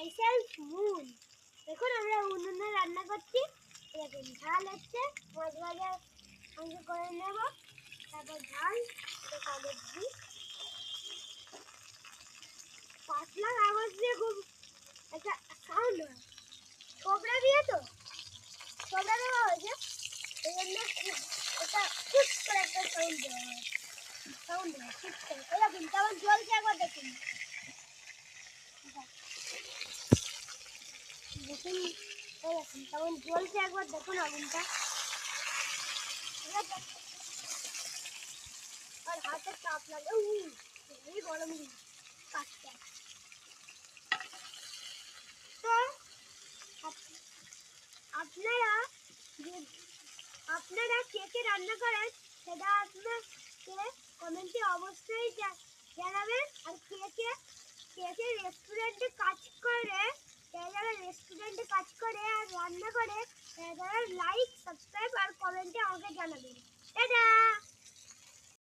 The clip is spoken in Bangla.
Myself moon. দেখুন আমরা উনুনে রান্না করছি। দেখুন ঝাল হচ্ছে, মাছ ভাজা অংশ করে নেব, তারপর ঝাল কাগজ দিই, পাতলা কাগজ দিয়ে খুব একটা সাউন্ড হয়, ছোবড়া দিয়ে তো ছোবড়া দেওয়া হয়েছে, এই জন্য একটা ফুট করে একটা সাউন্ড দেওয়া হয়, সাউন্ড হয় ফুট করে। এরকম কেমন জ্বলছে একবার দেখুন, দেখুন এরকম কেমন জ্বলছে একবার দেখুন আগুনটা। আর হাতে চাপ লাগে, এই গরম দিন কাটতে। তো আপনারা যে আপনারা কে কে রান্না করেন সেটা আপনাকে কমেন্টে অবশ্যই জানাবেন। আর কে কে রেস্টুরেন্টে কাজ করে, যারা রেস্টুরেন্টে কাজ করে আর রান্না করে, তারা লাইক সাবস্ক্রাইব আর কমেন্টে আমাকে জানাবেন। টাটা।